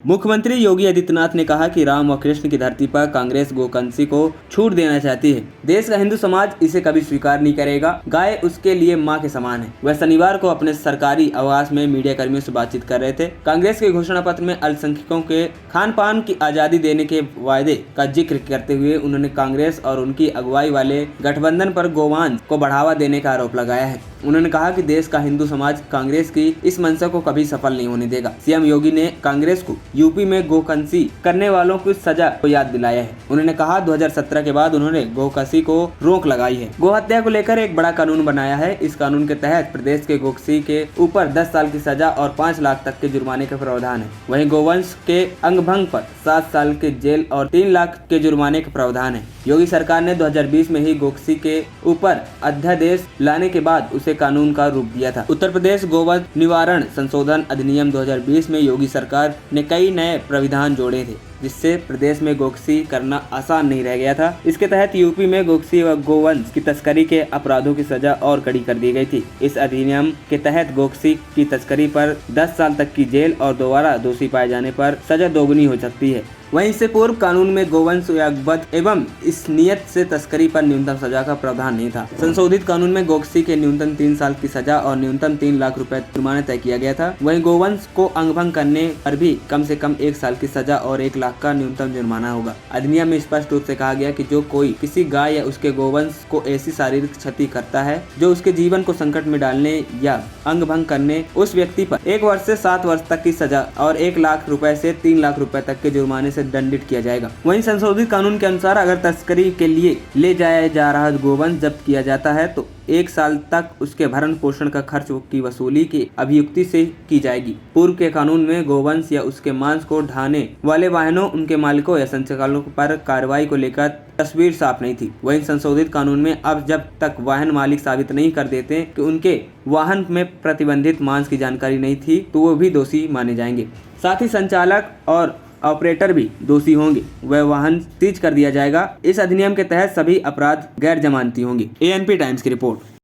मुख्यमंत्री योगी आदित्यनाथ ने कहा कि राम व कृष्ण की धरती पर कांग्रेस गोकंसी को छूट देना चाहती है। देश का हिंदू समाज इसे कभी स्वीकार नहीं करेगा। गाय उसके लिए मां के समान है। वह शनिवार को अपने सरकारी आवास में मीडिया कर्मियों से बातचीत कर रहे थे। कांग्रेस के घोषणा पत्र में अल्पसंख्यकों के खान पान की आजादी देने के वायदे का जिक्र करते हुए उन्होंने कांग्रेस और उनकी अगुवाई वाले गठबंधन पर गोवंश को बढ़ावा देने का आरोप लगाया है। उन्होंने कहा कि देश का हिंदू समाज कांग्रेस की इस मंशा को कभी सफल नहीं होने देगा। सीएम योगी ने कांग्रेस को यूपी में गोकंसी करने वालों की सजा को याद दिलाया है। उन्होंने कहा 2017 के बाद उन्होंने गोकंसी को रोक लगाई है। गोहत्या को लेकर एक बड़ा कानून बनाया है। इस कानून के तहत प्रदेश के गोकंसी के ऊपर 10 साल की सजा और 5 लाख तक के जुर्माने का प्रावधान है। वहीं गोवंश के अंग भंग पर 7 साल के जेल और 3 लाख के जुर्माने का प्रावधान है। योगी सरकार ने 2020 में ही गोकंसी के ऊपर अध्यादेश लाने के बाद उसे कानून का रूप दिया था। उत्तर प्रदेश गोवध निवारण संशोधन अधिनियम 2020 में योगी सरकार ने कई नए प्राविधान जोड़े थे, जिससे प्रदेश में गोकंसी करना आसान नहीं रह गया था। इसके तहत यूपी में गोकंसी व गोवंश की तस्करी के अपराधों की सजा और कड़ी कर दी गई थी। इस अधिनियम के तहत गोकंसी की तस्करी पर 10 साल तक की जेल और दोबारा दोषी पाए जाने पर सजा दोगुनी हो सकती है। वहीं इससे पूर्व कानून में गोवंश या वध एवं इस नियत से तस्करी पर न्यूनतम सजा का प्रावधान नहीं था। संशोधित कानून में गोकंसी के न्यूनतम 3 साल की सजा और न्यूनतम 3 लाख रुपए जुर्माना तय किया गया था। वहीं गोवंश को अंगभंग करने पर भी कम से कम 1 साल की सजा और 1 लाख का न्यूनतम जुर्माना होगा। अधिनियम में स्पष्ट रूप से कहा गया कि जो कोई किसी गाय या उसके गोवंश को ऐसी शारीरिक क्षति करता है जो उसके जीवन को संकट में डालने या अंग भंग करने, उस व्यक्ति पर 1 वर्ष से 7 वर्ष तक की सजा और 1 लाख रुपए से 3 लाख रुपए तक के जुर्माने से दंडित किया जाएगा। वहीं संशोधित कानून के अनुसार अगर तस्करी के लिए ले जाया जा रहा गोवंश जब्त किया जाता है तो 1 साल तक उसके भरण पोषण का खर्च की वसूली की अभियुक्ति से की जाएगी। पूर्व के कानून में गोवंश या उसके मांस को ढाने वाले वाहनों, उनके मालिकों या संचालकों पर कार्रवाई को लेकर तस्वीर साफ नहीं थी। वहीं संशोधित कानून में अब जब तक वाहन मालिक साबित नहीं कर देते कि उनके वाहन में प्रतिबंधित मांस की जानकारी नहीं थी तो वो भी दोषी माने जाएंगे। साथ ही संचालक और ऑपरेटर भी दोषी होंगे, वह वाहन सीज कर दिया जाएगा। इस अधिनियम के तहत सभी अपराध गैर जमानती होंगे। एएनपी टाइम्स की रिपोर्ट।